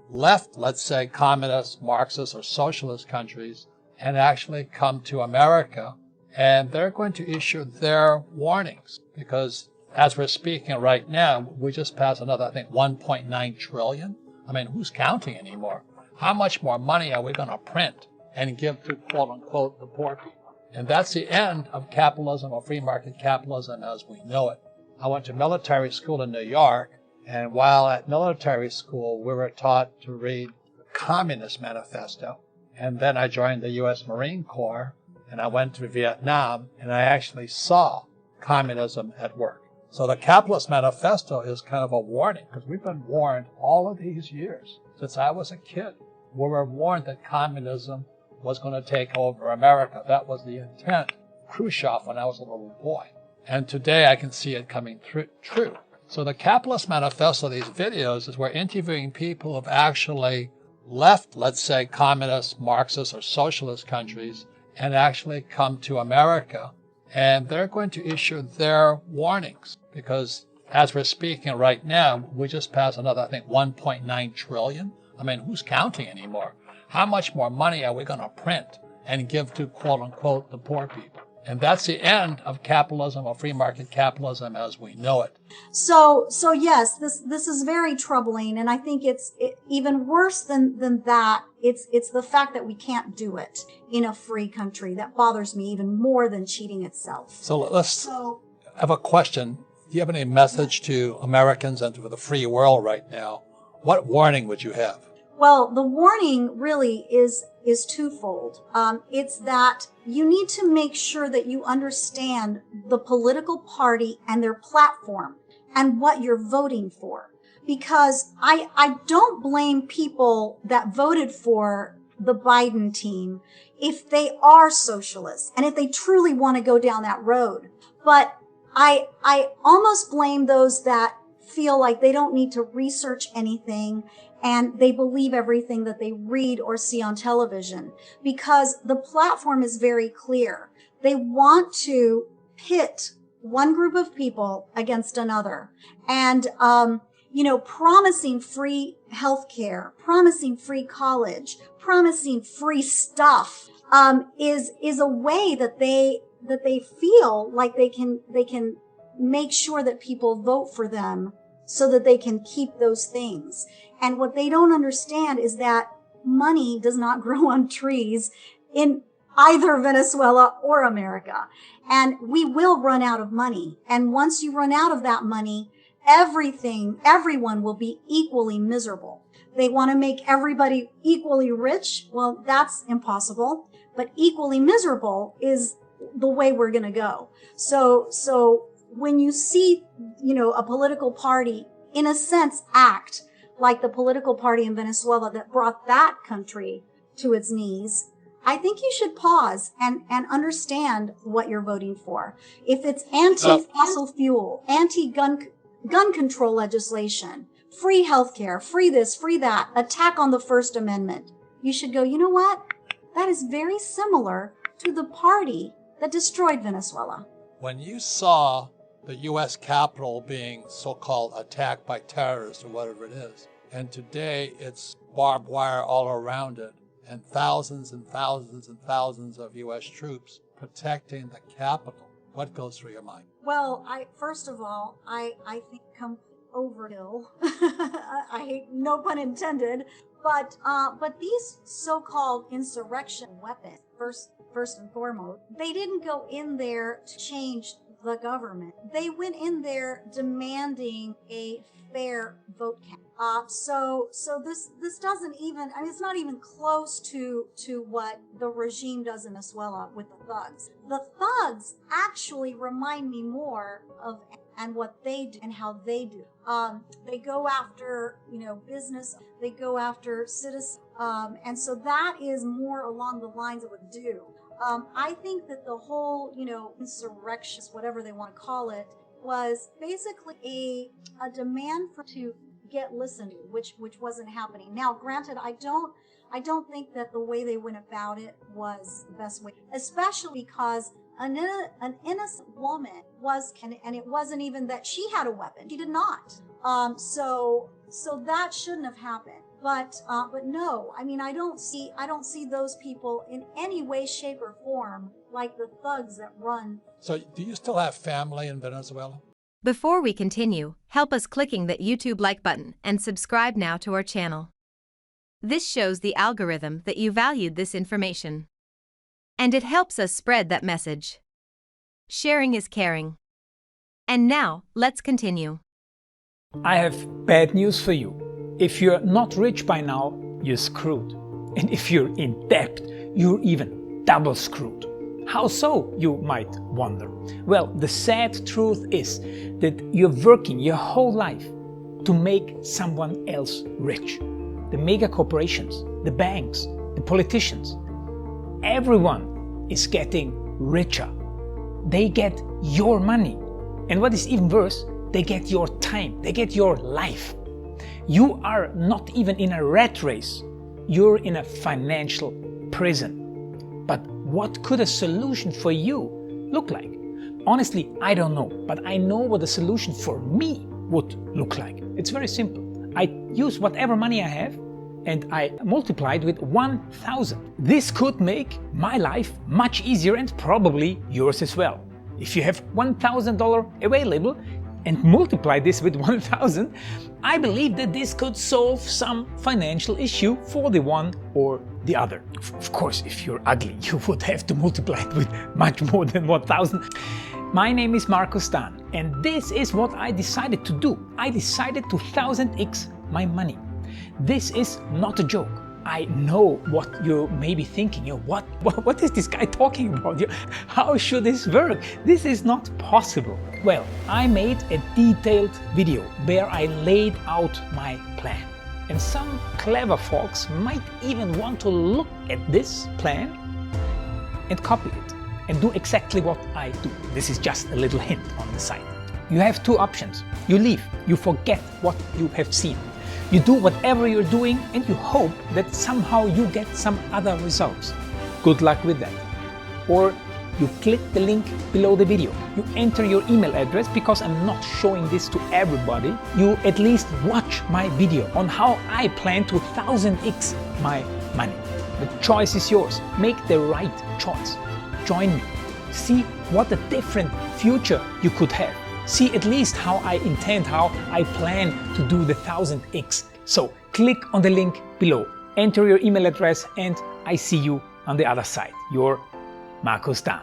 left, let's say, communist, Marxist, or socialist countries and actually come to America, and they're going to issue their warnings because as we're speaking right now, we just passed another, I think, 1.9 trillion. I mean, who's counting anymore? How much more money are we going to print and give to, quote unquote, the poor people? And that's the end of capitalism or free market capitalism as we know it. I went to military school in New York, and while at military school, we were taught to read the Communist Manifesto. And then I joined the U.S. Marine Corps, and I went to Vietnam, and I actually saw communism at work. So the Capitalist Manifesto is kind of a warning, because we've been warned all of these years. Since I was a kid, we were warned that communism was going to take over America. That was the intent of Khrushchev when I was a little boy. And today I can see it coming true. So the Capitalist Manifesto, these videos, is we're interviewing people who have actually left, let's say, communist, Marxist, or socialist countries and actually come to America. And they're going to issue their warnings because as we're speaking right now, we just passed another, I think, 1.9 trillion. I mean, who's counting anymore? How much more money are we going to print and give to, quote unquote, the poor people? And that's the end of capitalism or free market capitalism as we know it. So yes, this is very troubling, and I think it's even worse than that. It's the fact that we can't do it in a free country that bothers me even more than cheating itself. So let's have a question. Do you have any message to Americans and to the free world right now? What warning would you have? Well, the warning really is twofold. It's that you need to make sure that you understand the political party and their platform and what you're voting for. Because I don't blame people that voted for the Biden team if they are socialists and if they truly want to go down that road. But I almost blame those that feel like they don't need to research anything and they believe everything that they read or see on television, because the platform is very clear. They want to pit one group of people against another, and promising free healthcare, promising free college, promising free stuff is a way that they feel like they can make sure that people vote for them so that they can keep those things. And what they don't understand is that money does not grow on trees in either Venezuela or America. And we will run out of money. And once you run out of that money, everyone will be equally miserable. They want to make everybody equally rich. Well, that's impossible. But equally miserable is the way we're going to go. So when you see, a political party, in a sense, act like the political party in Venezuela that brought that country to its knees, I think you should pause and understand what you're voting for. If it's anti-fossil fuel, anti-gun control legislation, free healthcare, free this, free that, attack on the First Amendment, you should go, you know what? That is very similar to the party that destroyed Venezuela. When you saw the U.S. Capitol being so-called attacked by terrorists or whatever it is, and today it's barbed wire all around it, and thousands and thousands and thousands of U.S. troops protecting the Capitol, what goes through your mind? Well, first of all, I think overkill. I hate, no pun intended, but these so-called insurrection weapons, first and foremost, they didn't go in there to change the government. They went in there demanding a fair vote count. So this doesn't even, it's not even close to what the regime does in Venezuela with the thugs. The thugs actually remind me more of and what they do and how they do. They go after, business. They go after citizens. And so that is more along the lines of what they do. I think that the whole, insurrection, whatever they want to call it, was basically a demand to get listened to, which wasn't happening. Now, granted, I don't think that the way they went about it was the best way, especially because an innocent woman and it wasn't even that she had a weapon. She did not. So that shouldn't have happened. But no, I mean, I don't see those people in any way, shape, or form like the thugs that run. So do you still have family in Venezuela? Before we continue, help us clicking that YouTube like button and subscribe now to our channel. This shows the algorithm that you valued this information. And it helps us spread that message. Sharing is caring. And now, let's continue. I have bad news for you. If you're not rich by now, you're screwed. And if you're in debt, you're even double screwed. How so, you might wonder? Well, the sad truth is that you're working your whole life to make someone else rich. The mega corporations, the banks, the politicians, everyone is getting richer. They get your money. And what is even worse, they get your time, they get your life. You are not even in a rat race, you're in a financial prison. But what could a solution for you look like? Honestly, I don't know, but I know what a solution for me would look like. It's very simple. I use whatever money I have and I multiply it with 1,000. This could make my life much easier and probably yours as well. If you have $1,000 available and multiply this with 1,000, I believe that this could solve some financial issue for the one or the other. Of course, if you're ugly, you would have to multiply it with much more than 1,000. My name is Markus Dahn, and this is what I decided to do. I decided to 1000x my money. This is not a joke. I know what you may be thinking. What is this guy talking about? How should this work? This is not possible. Well, I made a detailed video where I laid out my plan. And some clever folks might even want to look at this plan and copy it and do exactly what I do. This is just a little hint on the side. You have two options. You leave, you forget what you have seen. You do whatever you're doing and you hope that somehow you get some other results. Good luck with that. Or you click the link below the video. You enter your email address because I'm not showing this to everybody. You at least watch my video on how I plan to 1000x my money. The choice is yours. Make the right choice. Join me. See what a different future you could have. See at least how I intend, how I plan to do the 1000x. So click on the link below, enter your email address, and I see you on the other side. Your Markus Dahn.